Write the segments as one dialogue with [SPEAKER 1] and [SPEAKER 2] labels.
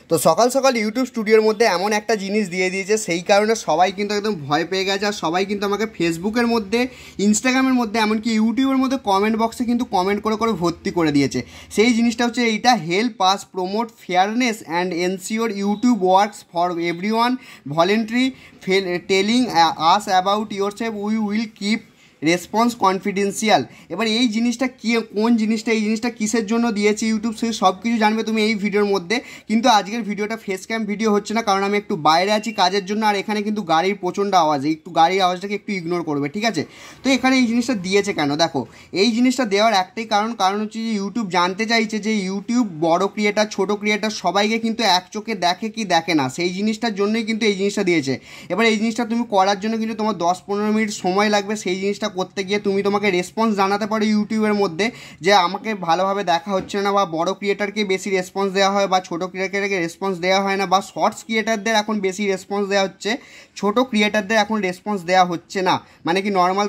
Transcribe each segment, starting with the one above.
[SPEAKER 1] তো সকাল সকাল ইউটিউব স্টুডিওর মধ্যে এমন একটা জিনিস দিয়ে দিয়েছে, সেই কারণে সবাই কিন্তু একদম ভয় পেয়ে গেছে। আর সবাই কিন্তু আমাকে ফেসবুকের মধ্যে, ইনস্টাগ্রামের মধ্যে, এমনকি ইউটিউবের মধ্যে কমেন্ট বক্সে কিন্তু কমেন্ট করে করে ভর্তি করে দিয়েছে। সেই জিনিসটা হচ্ছে এইটা, help us promote fairness and ensure YouTube works for everyone voluntary telling us about your self, we will keep response confidential. এবার এই জিনিসটা কী, কোন জিনিসটা, এই জিনিসটা কিসের জন্য দিয়েছে ইউটিউব, সে সব কিছু জানবে তুমি এই ভিডিওর মধ্যে। কিন্তু আজকের ভিডিওটা ফেস ক্যাম ভিডিও হচ্ছে না, কারণ আমি একটু বাইরে আছি কাজের জন্য, আর এখানে কিন্তু গাড়ির প্রচণ্ড আওয়াজ, একটু গাড়ির আওয়াজটাকে একটু ইগনোর করবে, ঠিক আছে? তো এখানে এই জিনিসটা দিয়েছে কেন, দেখো এই জিনিসটা দেওয়ার একটাই কারণ হচ্ছে যে ইউটিউব জানতে চাইছে যে ইউটিউব বড় ক্রিয়েটার, ছোট ক্রিয়েটার সবাইকে কিন্তু এক চোখে দেখে কি দেখে না, সেই জিনিসটার জন্যই কিন্তু এই জিনিসটা দিয়েছে। এবার এই জিনিসটা তুমি করার জন্য কিন্তু তোমার 10-15 মিনিট সময় লাগবে। সেই জিনিসটা করতে গিয়ে তুমি তোমাকে রেসপন্স জানাতে পারো ইউটিউবের মধ্যে যে আমাকে ভালোভাবে দেখা হচ্ছে না, বা বড় ক্রিয়েটারকে বেশি রেসপন্স দেওয়া হয়, বা ছোটো ক্রিয়েটারকে রেসপন্স দেওয়া হয় না, বা শর্টস ক্রিয়েটারদের এখন বেশি রেসপন্স দেওয়া হচ্ছে, ছোটো ক্রিয়েটারদের এখন রেসপন্স দেওয়া হচ্ছে না, মানে কি নর্মাল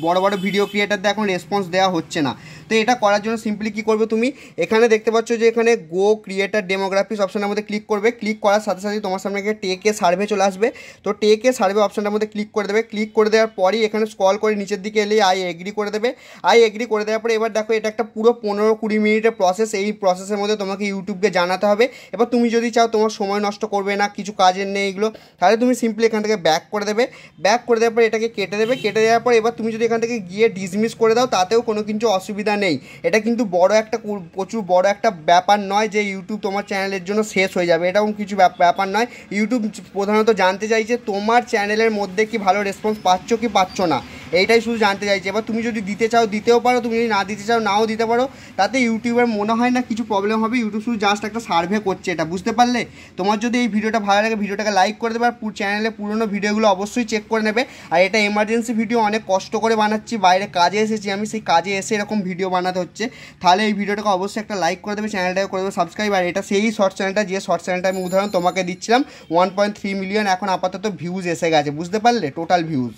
[SPEAKER 1] বড় বড় ভিডিও ক্রিয়েটারদের এখন রেসপন্স দেওয়া হচ্ছে না। তো এটা করার জন্য সিম্পলি কী করবে, তুমি এখানে দেখতে পাচ্ছ যে এখানে গো ক্রিয়েটার ডেমোগ্রাফিস অপশানের মধ্যে ক্লিক করবে। ক্লিক করার সাথে সাথে তোমার সামনে টেক এ সার্ভে চলে আসবে। তো টেক এ সার্ভে অপশানটার মধ্যে ক্লিক করে দেবে। ক্লিক করে দেওয়ার পরই এখানে স্ক্রল করে নিচের দিকে এলে আই এগ্রি করে দেবে। আই এগ্রি করে দেওয়ার পরে এবার দেখো এটা একটা পুরো 15-20 মিনিটের প্রসেস। এই প্রসেসের মধ্যে তোমাকে ইউটিউবকে জানাতে হবে। এবার তুমি যদি চাও তোমার সময় নষ্ট করবে না, কিছু কাজের নেই এগুলো, তাহলে তুমি সিম্পলি এখান থেকে ব্যাক করে দেবে। ব্যাক করে দেওয়ার পর এটাকে কেটে দেবে। কেটে দেওয়ার পর এবার তুমি যদি এখান থেকে গিয়ে ডিসমিস করে দাও, তাতেও কোনো কিছু অসুবিধা নেই। এটা কিন্তু প্রচুর বড় একটা ব্যাপার নয় যে ইউটিউব তোমার চ্যানেলের জন্য শেষ হয়ে যাবে, এরকম কিছু ব্যাপার নয়। ইউটিউব প্রধানত জানতে চাইছে তোমার চ্যানেলের মধ্যে কি ভালো রেসপন্স পাচ্ছ কি পাচ্ছ না, এইটাই শুধু জানতে চাইছে। এবার তুমি যদি দিতে চাও দিতেও পারো, তুমি যদি না দিতে চাও নাও দিতে পারো, তাতে ইউটিউবের মনে হয় না কিছু প্রবলেম হবে। ইউটিউব শুধু জাস্ট একটা সার্ভে করছে, এটা বুঝতে পারলে? তোমার যদি এই ভিডিওটা ভালো লাগে, ভিডিওটাকে লাইক করে দেবে, আর চ্যানেলে পুরনো ভিডিওগুলো অবশ্যই চেক করে নেবে। আর এটা এমার্জেন্সি ভিডিও, অনেক কষ্ট করে বানাচ্ছি, বাইরে কাজে এসেছি আমি, সেই কাজে এসে এরকম ভিডিও বানাতে হচ্ছে। তাহলে এই ভিডিওটাকে অবশ্যই একটা লাইক করে দেবে, চ্যানেলটাকে করে দেবে সাবস্ক্রাইব। আর এটা সেই শর্ট চ্যানেলটা, যে শর্ট চ্যানেলটা আমি উদাহরণ তোমাকে দিচ্ছিলাম, 1.3 মিলিয়ন এখন আপাতত ভিউজ এসে গেছে, বুঝতে পারলে? Total views.